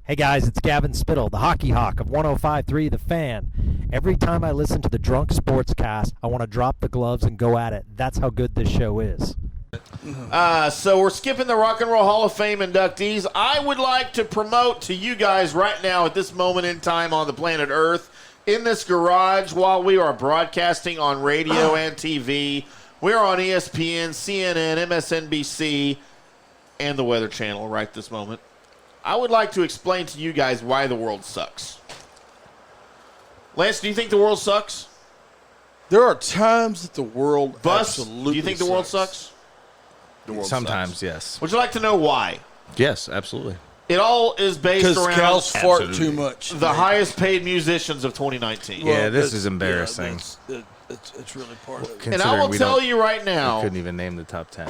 Hey guys, it's Gavin Spittle, the hockey hawk of 105.3 The Fan. Every time I listen to the Drunk Sportscast, I want to drop the gloves and go at it. That's how good this show is. So we're skipping the Rock and Roll Hall of Fame inductees. I would like to promote to you guys right now at this moment in time on the planet Earth, in this garage while we are broadcasting on radio and TV. We're on ESPN, CNN, MSNBC, and the Weather Channel right this moment. I would like to explain to you guys why the world sucks. Lance, do you think the world sucks? There are times that the world absolutely do you think the world sucks? The world sometimes, yes. Would you like to know why? Yes, absolutely. It all is based because around cows fart too much. The highest paid musicians of 2019. Yeah, this is embarrassing. It's really part of it. And I will tell you right now. We couldn't even name the top 10.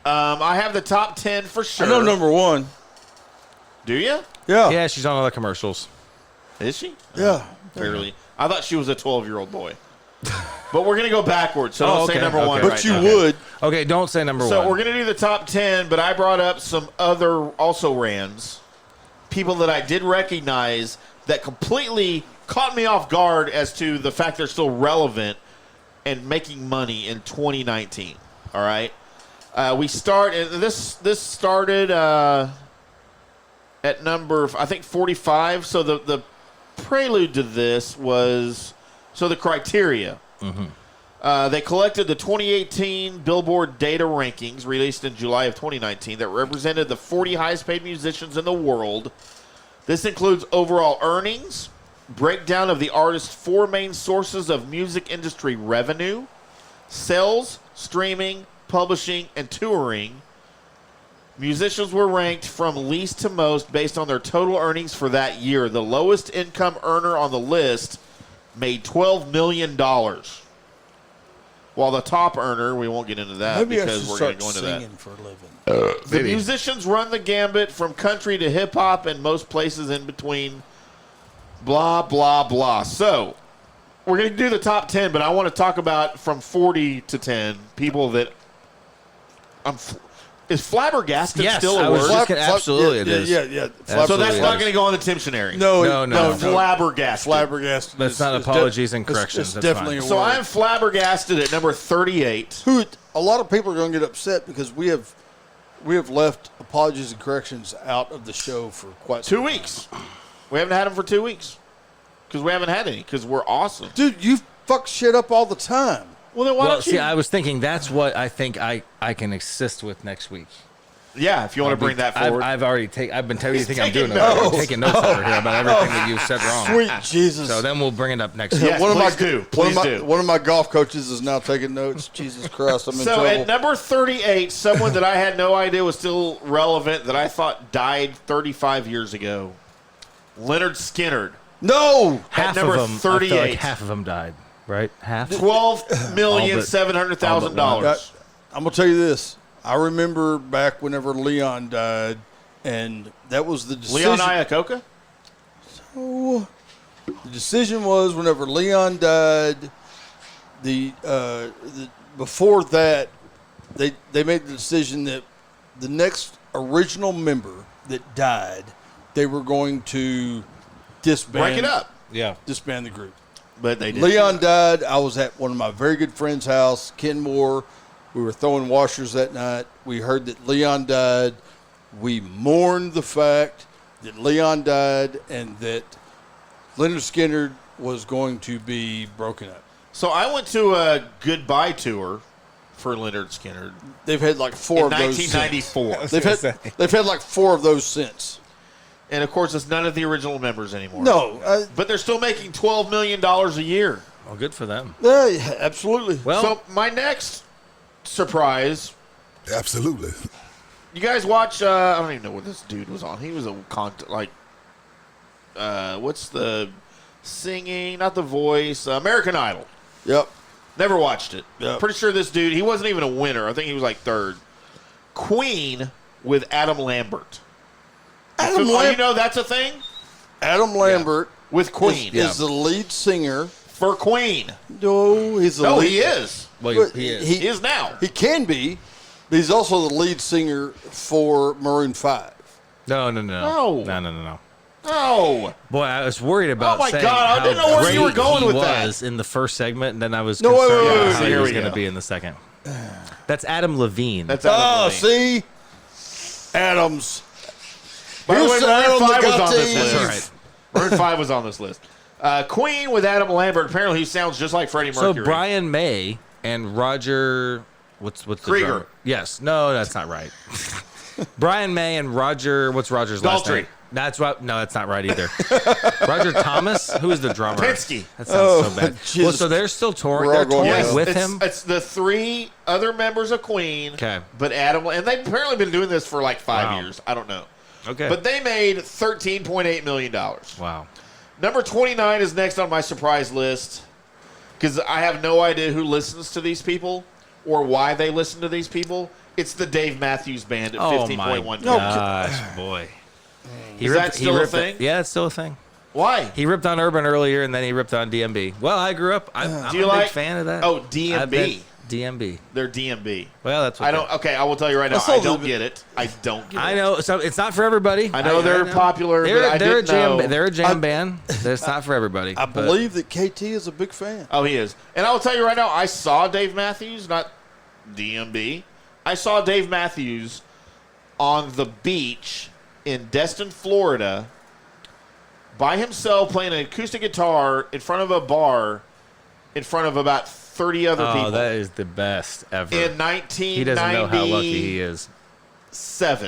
I have the top 10 for sure. I know number one. Do you? Yeah. Yeah, she's on all the commercials. Is she? Yeah. Barely. I thought she was a 12-year-old boy. But we're going to go backwards, so don't say number one But right you now. would. Okay, don't say number one. So we're going to do the top 10, but I brought up some other also Rams, people that I did recognize that completely caught me off guard as to the fact they're still relevant and making money in 2019. All right? We start, and this started at number, I think, 45. So the prelude to this was, so the criteria. Mm-hmm. They collected the 2018 Billboard data rankings released in July of 2019 that represented the 40 highest paid musicians in the world. This includes overall earnings, breakdown of the artist's four main sources of music industry revenue, sales, streaming, publishing, and touring. Musicians were ranked from least to most based on their total earnings for that year. The lowest income earner on the list made $12 million. While the top earner, we won't get into that because we're going to go into that. For a living. The musicians run the gambit from country to hip-hop and most places in between, blah, blah, blah. So we're going to do the top 10, but I want to talk about from 40 to 10 people that is flabbergasted still a word? Absolutely it is. Yeah. So that's not going to go on the Timtionary. No. Flabbergasted. Flabbergasted. That's not apologies and corrections. It's definitely fine. a So word. I'm flabbergasted at number 38. A lot of people are going to get upset because we have left apologies and corrections out of the show for quite 2 weeks. We haven't had them for 2 weeks because we haven't had any because we're awesome. Dude, you fuck shit up all the time. Well, then why don't you? See, I was thinking that's what I think I can assist with next week. Yeah, if you want to bring that forward. I've been telling you think I'm taking doing it. I'm taking notes over here about everything that you said wrong. Sweet Jesus. So then we'll bring it up next week. Yes, please do. One of my golf coaches is now taking notes. Jesus Christ, I'm in So trouble. at number 38, someone that I had no idea was still relevant that I thought died 35 years ago, Leonard Skinner. No! Half number of them, 38. I feel like half of them died, right? Half? $12,700,000. I'm going to tell you this. I remember back whenever Leon died, and that was the decision. Leon Iacocca? So, the decision was whenever Leon died, before that, they made the decision that the next original member that died, they were going to disband. Break it up. Yeah. Disband the group. But they did. Leon died. I was at one of my very good friends' house, Ken Moore. We were throwing washers that night. We heard that Leon died. We mourned the fact that Leon died and that Leonard Skinner was going to be broken up. So I went to a goodbye tour for Leonard Skinner. They've had like four in of those 1994. They've had like four of those since. And, of course, it's none of the original members anymore. No. But they're still making $12 million a year. Well, good for them. Yeah, absolutely. Well, so my next surprise. Absolutely. You guys watch, I don't even know what this dude was on. He was what's the singing, not The Voice, American Idol. Yep. Never watched it. Yep. Pretty sure this dude, he wasn't even a winner. I think he was like third. Queen with Adam Lambert. You know that's a thing? Adam Lambert with Queen is the lead singer for Queen. No, he's the lead. He is. Well, he is. He is now. He can be, but he's also the lead singer for Maroon 5. No. Oh. Boy, I was worried about Oh, my saying God, I how didn't know where you were great going he with that. was in the first segment, and then I was No, wait, concerned wait, about wait, how wait. he Here was we going to go. be in the second. That's Adam Levine. That's Adam Oh, Levine. see? Adams. By the way, Here's Maroon Adam 5 was on Legati. this That's list. all right. Maroon 5 was on this list. Queen with Adam Lambert. Apparently, he sounds just like Freddie So Mercury. Brian May and Roger, what's the Krieger. drummer? Yes, no, that's not right. Brian May and Roger, what's Roger's last Daltrey. name? That's right. No, that's not right either. Roger Thomas, who is the drummer? Penske. That sounds so bad. Jesus. Well, so they're still touring. We're all They're going touring down. with it's, him. It's the 3 other members of Queen. Okay. But Adam, and they've apparently been doing this for like 5 Wow. years. I don't know. Okay. But they made $13.8 million. Wow. Number 29 is next on my surprise list because I have no idea who listens to these people or why they listen to these people. It's the Dave Matthews Band at Oh 15.1 my million. gosh, boy. Is that still a thing? Yeah, it's still a thing. Why? He ripped on Urban earlier, and then he ripped on DMB. Well, I grew up. I'm Do you a like big fan of that. Oh, I've DMB. been- DMB. They're DMB. Well, that's what I don't. Okay, I will tell you right now. That's I all don't the- get it. I don't get it. I know. So it's not for everybody. I know they're popular, but I they're didn't a jam. know. They're a jam band. It's not for everybody. I but- believe that KT is a big fan. Oh, he is. And I will tell you right now, I saw Dave Matthews, not DMB. I saw Dave Matthews on the beach in Destin, Florida, by himself playing an acoustic guitar in front of a bar in front of about 30 other people. Oh, that is the best ever. In 1997. He doesn't know how lucky he is.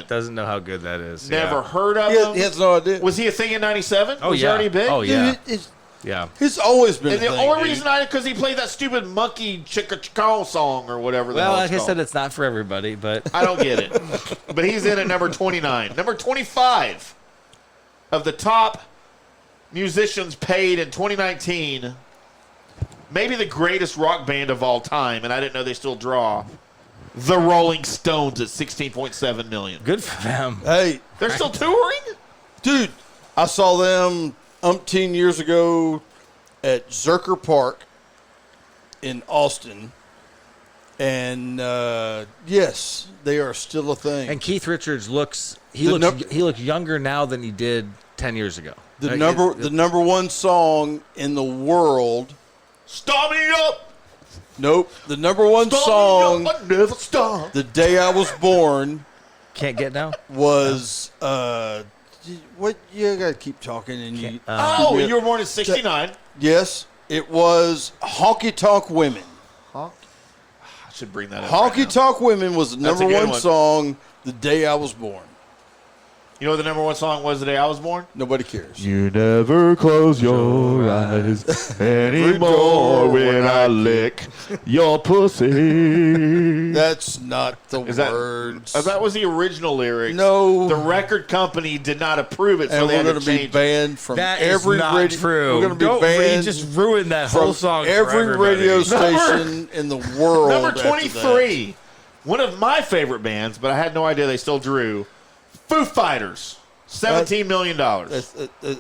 Doesn't know how good that is. Never Yeah. heard of He him. has no idea. Was he a thing in 97? Oh, Was he yeah. already big? Oh, yeah. Dude, Yeah. he's always been And a the thing, only dude. reason because he played that stupid monkey chicka chicka song or whatever the Well, hell like it's I called. said, it's not for everybody, but I don't get it. But he's in at number 29. Number 25 of the top musicians paid in 2019, maybe the greatest rock band of all time, and I didn't know they still draw, the Rolling Stones at $16.7 million. good for them. Hey, They're still touring? dude, I saw them umpteen years ago at Zerker Park in Austin. And, yes, they are still a thing. And Keith Richards looks The he looks younger now than he did 10 years ago. The Like, number one song in the world. Stop me up! Nope. The number one Stop song me up! I never stop. the day I was born can't get now. was what you gotta keep talking and you Oh, you were born in 69. yes, it was Honky Tonk Women. I should bring that up. Honky right now. Tonk Women was the That's a number good one one. song the day I was born. You know what the number one song was the day I was born? Nobody cares. You never close your eyes anymore when I lick your pussy. That's not the Is that- words. That was the original lyric. No. The record company did not approve it, so and they we're had going to to be change it. banned from That is every not radio. true. We're going to be Don't banned just ruin that whole from song. for every everybody. radio station in the world. Number after that. 23, one of my favorite bands, but I had no idea they still drew, Foo Fighters, $17 million.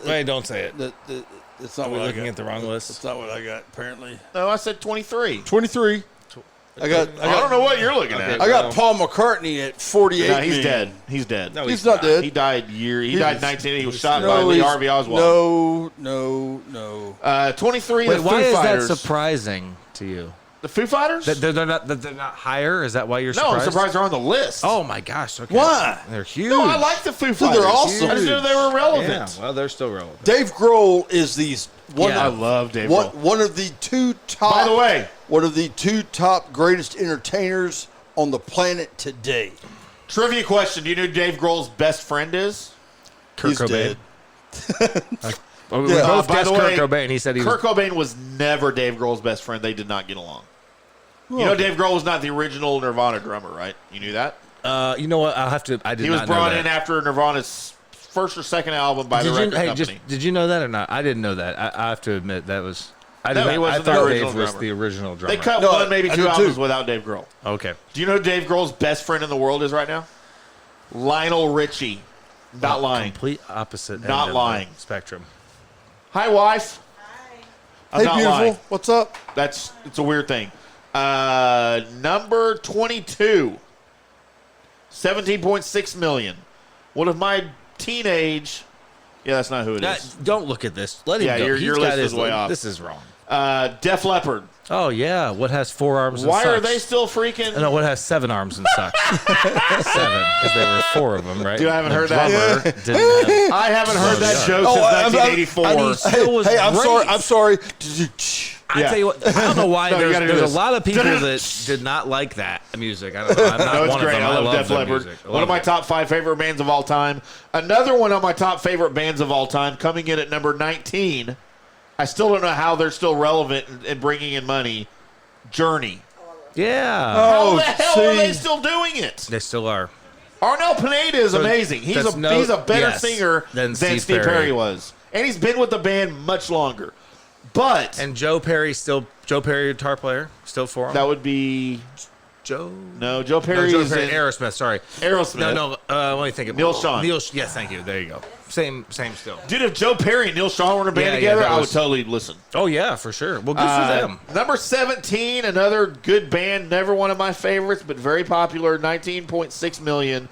Wait, don't say it. It's not Are we what I looking got. at the wrong list? That's not what I got. Apparently, No, I said 23. 23. I I don't know what you're looking at. I got Paul McCartney at 48. No, he's million. dead. He's dead. No, He's not dead. He died He died 19. He was shot by No, Lee he's- Harvey Oswald. No. 23. Wait, the why Foo is Fighters. that surprising to you? The Foo Fighters? That they're not higher? Is that why you're no, surprised? I'm surprised they're on the list. Oh my gosh! Okay. Why? They're huge. no, I like the Foo Fighters. they're awesome. I just knew they were Yeah, relevant. well, they're still relevant. Dave Grohl is one. Yeah. I Of, love Dave Grohl. one of the two top. By the way, one of the two top greatest entertainers on the planet today. trivia question: do you know who Dave Grohl's best friend is? Kurt He's Cobain. dead. We Yeah. both By guessed the Kurt way, Cobain. He said he Kurt was. Cobain was never Dave Grohl's best friend. They did not get along. You know, Dave Grohl was not the original Nirvana drummer, right? You knew that? You know what? I'll have to. I did He was not know brought that. in after Nirvana's first or second album by the record company. Did you know that or not? I didn't know that. I have to admit that was. I No, did he not, wasn't I thought the Dave original was drummer. the original drummer. They cut No, one, maybe I two did albums too. without Dave Grohl. Okay. Do you know who Dave Grohl's best friend in the world is right now? Lionel Richie. Not lying. Complete opposite. Not end of the lying. spectrum. Hi, wife. I'm Hey, not beautiful. lying. What's up? It's a weird thing. Number 22, 17.6 million. One of my teenage, Yeah, that's not who it is. Don't look at this. Let him Yeah, go. your He's list got is his way off. This is wrong. Def Leppard. Oh, yeah. What has 4 arms and Why sucks? are they still freaking? No, what has 7 arms and sucks? 7, because there were 4 of them, right? Dude, I haven't heard that. I haven't heard that joke since 1984. Hey, I'm great. sorry. I'm sorry. I tell you what, I don't know why. No, you gotta do there's this. a lot of people that did not like that music. I don't know. I'm not No, it's one great. of them. I love Def the Leppard. music. One of my top 5 favorite bands of all time. Another one of my top favorite bands of all time, coming in at number 19. I still don't know how they're still relevant and bringing in money. Journey. Yeah. How the hell are they still doing it? They still are. Arnell Pineda is amazing. He's a better singer than Steve Perry was. And he's been with the band much longer. But And Joe Perry, guitar player, still for him. that would be Joe. no Joe Perry. Joe is Perry, in Aerosmith. Sorry. Aerosmith. No. Let me think. Neil Sean. Yes, thank you. There you go. Same still. Dude, if Joe Perry and Neil Sean were in a band together, I would totally listen. Oh yeah, for sure. Well, good for them. Number 17, another good band, never one of my favorites, but very popular, 19.6 million.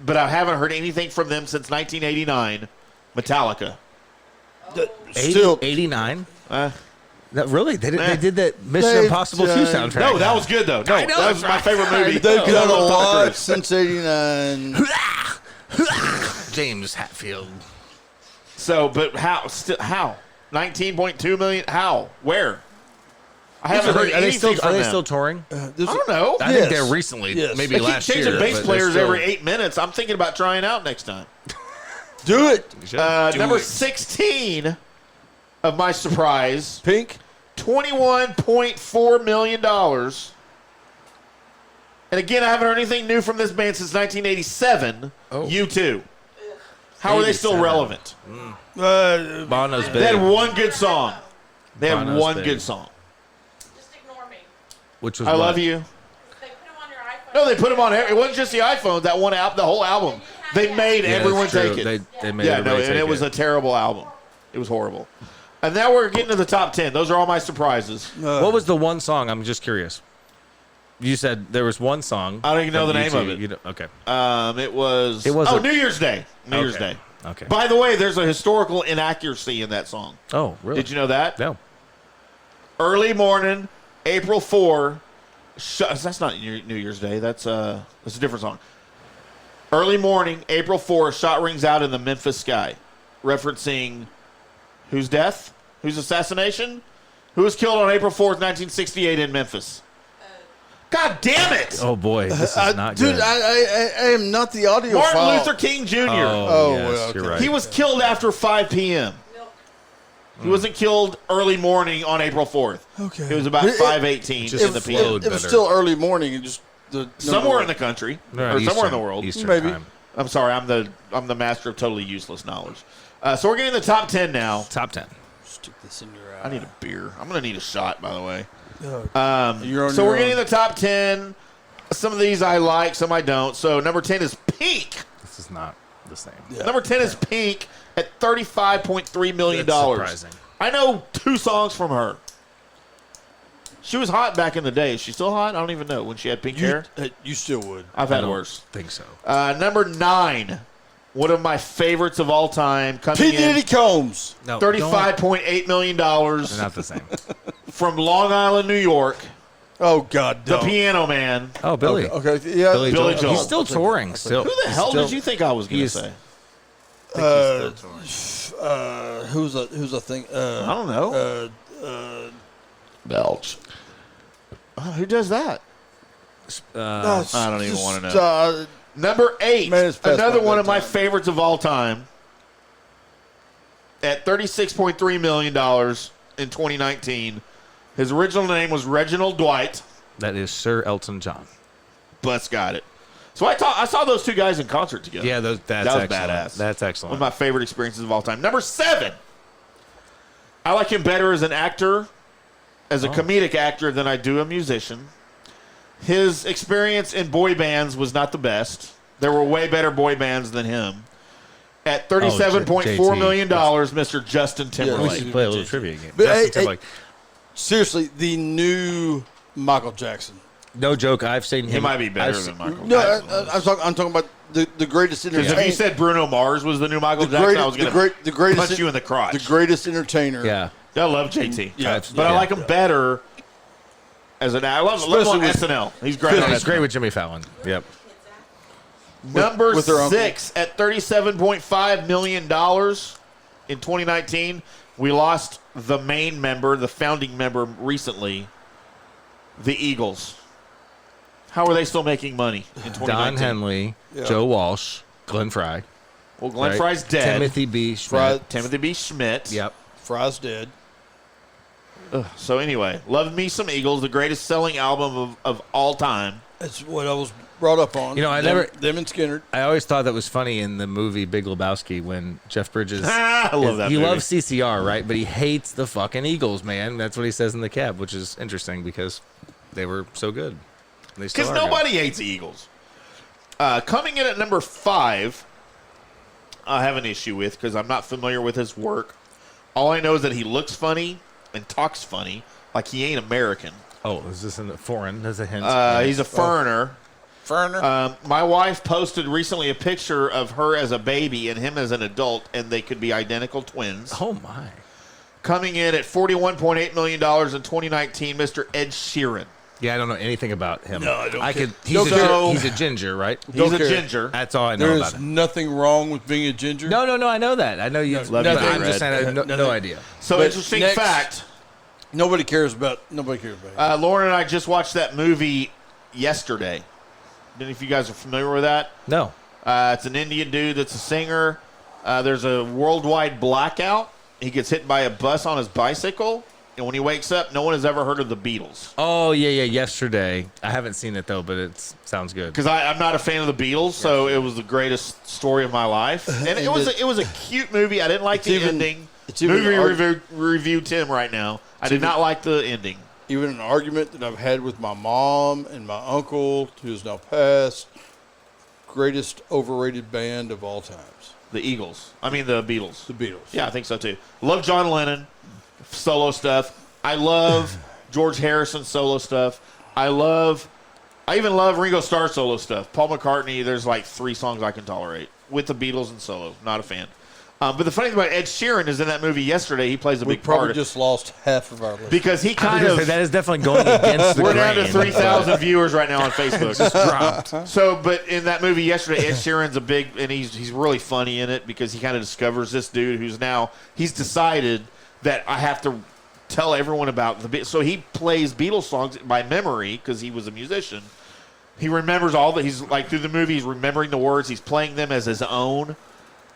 But I haven't heard anything from them since 1989. Metallica. Still, 89. Uh, Really? They did that Mission Impossible 2 soundtrack. no, that was good though. No, I know, that was my favorite movie. they've I done a love Tom lot Cruise. since '89. James Hetfield. So, but how? 19.2 million? How? Where? I haven't heard Are they anything still from them. still touring? I don't know. I think they're recently, Yes. maybe They keep last year. changing bass but players they're still- every 8 minutes. I'm thinking about trying out next time. Do it, Number 16 of my surprise, Pink. $21.4 million. And again, I haven't heard anything new from this band since 1987. U2. How are they still 87. relevant? Bono's big. They had one good song. They had Bono's one big. good song. Just ignore me. Which was I what? Love You. They put them on your iPhone. No, they put them on. It wasn't just the iPhone. That one album, the whole album. They made Yeah, everyone that's true. take it. They made Yeah, no, everybody and take it was a terrible album. It was horrible. And now we're getting to the top 10. Those are all my surprises. What was the one song? I'm just curious. You said there was one song. I don't even know from the name U2. of it. You don't, okay. It was. It was a- New Year's Day. New Year's Okay. Day. Okay. By the way, there's a historical inaccuracy in that song. Oh, really? Did you know that? No. Early morning, April 4. That's not New Year's Day. That's a different song. Early morning, April 4. Shot rings out in the Memphis sky, referencing whose death, whose assassination, who was killed on April 4th, 1968 in Memphis. God damn it! Oh boy, this is not Dude, good. I am not the audio Martin file. Luther King Jr. Oh, yes, yes, okay. you're right. He was killed after 5 p.m. He wasn't killed early morning on April 4th. Okay. It was about It- 5:18 just in the PM. flowed. It was better. still early morning and just Somewhere in the country Right, or somewhere in Eastern- the world. Eastern Maybe. time. I'm sorry, I'm the master of totally useless knowledge. So we're getting the top 10 now. Top 10. Stick this in your I eye. need a beer. I'm gonna need a shot, by the way. You're on So your we're getting own. the top 10. Some of these I like, some I don't. So number 10 is Pink. This is not the same. Yeah. Number 10 is Pink at $35.3 million. That's surprising. I know 2 songs from her. She was hot back in the day. Is she still hot? I don't even know. When she had pink hair? You still would. I've I had don't worse. think so. Number 9, one of my favorites of all time, coming P. in Diddy Combs. No, $35.8 million They're not the same. from Long Island, New York. Oh, God, The don't. Piano Man. Oh, Billy. Okay, yeah. Billy Joel. He's still touring. Still. Who the hell did you think I was going to he's- say? Who's a thing? I don't know. Belch. Who does that? I don't even want to know. Number 8, Man, it's past another my one of my bedtime. favorites of all time. At $36.3 million in 2019. His original name was Reginald Dwight. That is Sir Elton John. Butts got it. So I saw those 2 guys in concert together. Yeah, that's That was excellent. badass. That's One excellent. of my favorite experiences of all time. Number 7. I like him better as an actor, as a comedic actor, than I do a musician. His experience in boy bands was not the best. There were way better boy bands than him. At $37.4 million, Mr. Justin we Timberlake. should play a little trivia game. But, Justin hey, Timberlake. Seriously, the new Michael Jackson. No joke. I've seen him. He might be better I've than Michael. No, I'm talking about the greatest Because entertainer. if you said Bruno Mars was the new Michael Jackson, I was going to punch you in the crotch. The greatest entertainer. Yeah. I love JT. Yeah. But I like him better as an I love him on SNL. He's great on He's SNL. great with Jimmy Fallon. Yep. Number with their uncle. 6 at $37.5 million in 2019. We lost the main member, the founding member recently, the Eagles. How are they still making money in 2019? Don Henley, Joe Walsh, Glenn Fry. Well, Glenn right? Fry's dead. Timothy B. Schmidt. Timothy B. Schmidt. Yep. Fry's dead. So anyway, Love Me Some Eagles, the greatest selling album of all time. That's what I was brought up on. You know, them and Skinner. I always thought that was funny in the movie Big Lebowski when Jeff Bridges. I love that He movie. loves CCR, right? But he hates the fucking Eagles, man. That's what he says in the cab, which is interesting because they were so good. They still Because are nobody good. hates the Eagles. Coming in at number 5, I have an issue with because I'm not familiar with his work. All I know is that he looks funny and talks funny, like he ain't American. Oh, is this in the foreign? There's a hint. He's a foreigner. My wife posted recently a picture of her as a baby and him as an adult, and they could be identical twins. Oh, my. Coming in at $41.8 million in 2019, Mr. Ed Sheeran. Yeah, I don't know anything about him. No, I don't care. He's He's a ginger, right? He's Don't a care. ginger. That's all I know There about is him. nothing wrong with being a ginger. No, I know that. I know you. Love you, but I'm Red. just saying, I have no idea. So But interesting next- fact. Nobody cares about it. Lauren and I just watched that movie yesterday. Don't know if you guys are familiar with that. No. It's an Indian dude that's a singer. There's a worldwide blackout. He gets hit by a bus on his bicycle, and when he wakes up, no one has ever heard of the Beatles. Oh, yeah, yesterday. I haven't seen it, though, but it sounds good. Because I'm not a fan of the Beatles, so it was the greatest story of my life. And it was a cute movie. I didn't like the ending. It's even Movie review Tim right now. I did not like the ending. Even an argument that I've had with my mom and my uncle, who is now passed. Greatest overrated band of all times. The Eagles. I mean, the Beatles. The Beatles. Yeah, I think so, too. Love John Lennon, solo stuff. I love George Harrison's solo stuff. I even love Ringo Starr's solo stuff. Paul McCartney, there's like 3 songs I can tolerate. With the Beatles and solo. Not a fan. But the funny thing about Ed Sheeran is in that movie yesterday, he plays a We big probably part. just lost half of our listeners. Because he I was kind gonna of... say, that is definitely going against the We're grain. down to 3,000 viewers right now on Facebook. Just dropped. So, but in that movie yesterday, Ed Sheeran's a big, and he's really funny in it because he kind of discovers this dude he's decided that I have to tell everyone about the so he plays Beatles songs by memory because he was a musician. He remembers he's like through the movie, he's remembering the words, he's playing them as his own.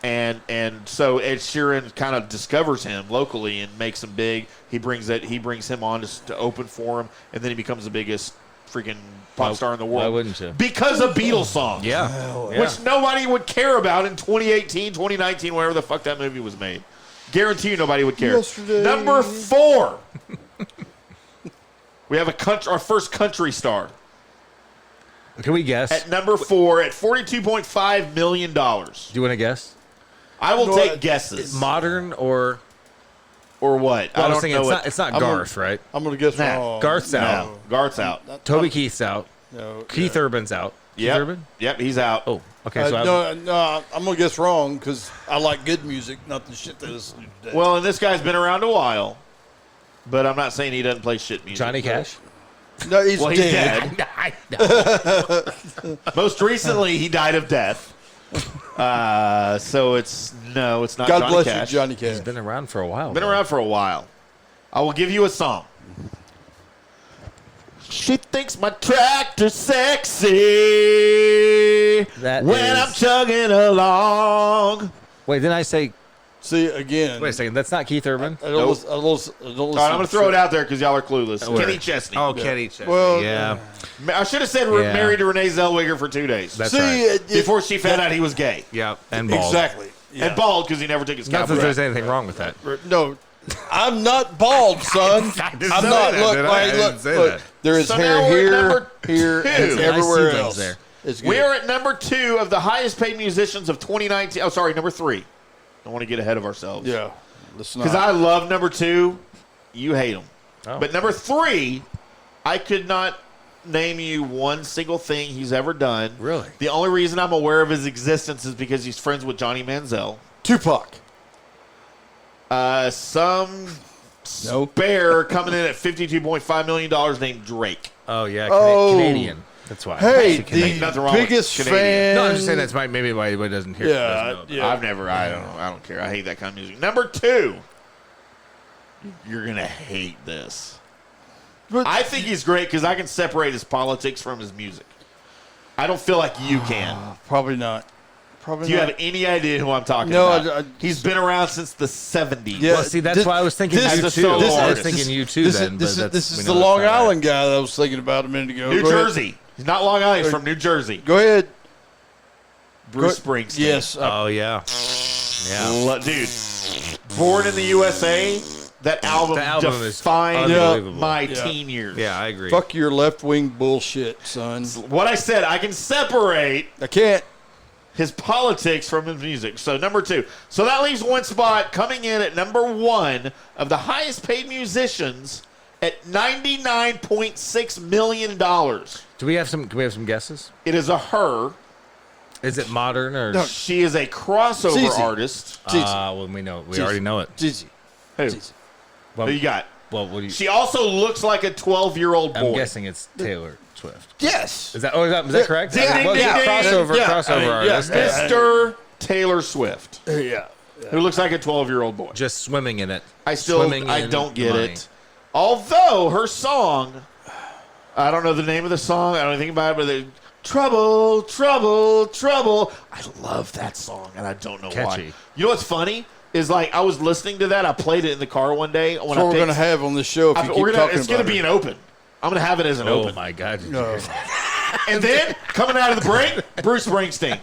And so Ed Sheeran kind of discovers him locally and makes him big. He brings him on to open for him, and then he becomes the biggest freaking pop star in the world. Why wouldn't you? Because of Beatles songs. Yeah. Which nobody would care about in 2018, 2019, wherever the fuck that movie was made. Guarantee you nobody would care. Yesterday. Number 4. We have our first country star. Can we guess? At number 4 at $42.5 million. Do you want to guess? I will take guesses. Modern or Or what? Well, I was don't thinking know. it's not I'm Garth, right? I'm going to guess Nah. wrong. Garth's out. No, Garth's out. Toby Keith's out. No, Keith Urban's out. Keith Yep. Urban? Yep, he's out. Oh, okay. So no, I'm going to guess wrong because I like good music, not the shit that is today. Well, and this guy's been around a while, but I'm not saying he doesn't play shit music. Johnny Cash? no, he's Well, he's dead. dead. I know. Most recently, he died of death. So it's not God Johnny bless Cash. you, Johnny Cash. He's been around for a while. Been man. around for a while. I will give you a song. She thinks my tractor's sexy That when is- I'm chugging along. Wait, didn't I say? See, again. Wait a second. That's not Keith Urban. I don't listen, All right, I'm going to throw it out there because y'all are clueless. Where? Kenny Chesney. Oh, Kenny Chesney. Well, yeah, I should have said Yeah. married to Renee Zellweger for 2 days. That's See, right. before she found out he was gay. Yeah, and bald. Exactly. Yeah. And bald because he never took his Not cap that off. there's anything wrong with that. No, I'm not bald, son. didn't I'm say not. that, Look, did I? like, I didn't look, say look. that. There is So hair now we're at here, number here, and two. everywhere I see things else. there. It's good. We are at number 2 of the highest paid musicians of 2019. Oh, sorry, number 3. Don't want to get ahead of ourselves. Yeah. Listen, Because I love number 2. You hate him. Oh. But number 3, I could not name you one single thing he's ever done. Really? The only reason I'm aware of his existence is because he's friends with Johnny Manziel. Tupac. Some No. spare coming in at $52.5 million named Drake. Oh yeah, Oh. Canadian. That's why. Hey, He's a Canadian. nothing wrong with biggest Canadian. fan. No, I'm just saying that's maybe why he doesn't hear. Doesn't know. Yeah. I don't know. I don't care. I hate that kind of music. Number 2. You're going to hate this. But- I think he's great because I can separate his politics from his music. I don't feel like you can. Probably not. Probably Do you not. have any idea who I'm talking No, about? He's been around since the 70s. Yeah. Well, see, that's why I was thinking this- you this- too. this- I was this- thinking you too. This then, is, but this we is know the that's Long not right. Island guy that I was thinking about a minute ago. New Go ahead. Jersey. He's not Long Island. He's from New Jersey. Go ahead. Bruce Springsteen. Yes. Oh yeah, yeah. Dude, Born in the USA, that album, The album is defined unbelievable. my Yeah. teen years. Yeah, I agree. Fuck your left wing bullshit, son. What I said, I can separate I can't. his politics from his music. So number 2. So that leaves one spot coming in at number 1 of the highest paid musicians at $99.6 million. Do we have some? Can we have some guesses? It is a her. Is it modern or? No. She is a crossover Zizi. artist. Well, we know. We already know it. Jeezy. Who? Well, Who you got? well, what do you? She also looks like a 12-year-old boy. I'm guessing it's Taylor Swift. Yes. Is that? Oh, is that correct? Ding, ding, Well, ding, ding. crossover Yeah, crossover I mean, yeah. artist. Mr. Taylor Swift, Yeah. who looks like a 12-year-old boy. Just swimming in it. I Swimming in don't get money. it. Although her song, I don't know the name of the song. I don't know anything about it, but Trouble, Trouble, Trouble. I love that song, and I don't know why. Catchy. You know what's funny? Is like I was listening to that. I played it in the car one day. When That's what we're going to picked- have on the show if you keep talking it's going to about be it. an open. I'm going to have it as an Oh open. my God! Did you No. hear that? And then, coming out of the break, Bruce Springsteen.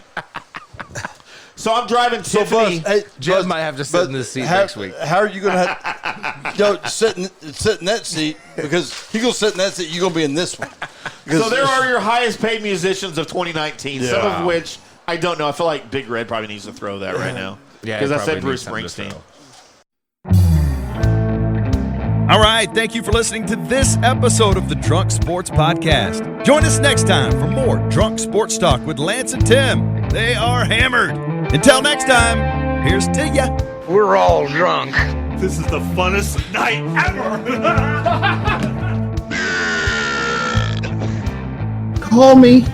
So I'm driving So, Tiffany. Buzz, hey, Jim Buzz, might have to sit but in this seat how, next week. How are you going to have sit in that seat? Because he's going to sit in that seat. You're going to be in this one. So there are your highest paid musicians of 2019, some Yeah. of which I don't know. I feel like Big Red probably needs to throw that right now. Yeah, Because he I probably said Bruce needs something to Springsteen. All right, thank you for listening to this episode of the Drunk Sports Podcast. Join us next time for more Drunk Sports Talk with Lance and Tim. They are hammered. Until next time, here's to ya. We're all drunk. This is the funnest night ever. Call me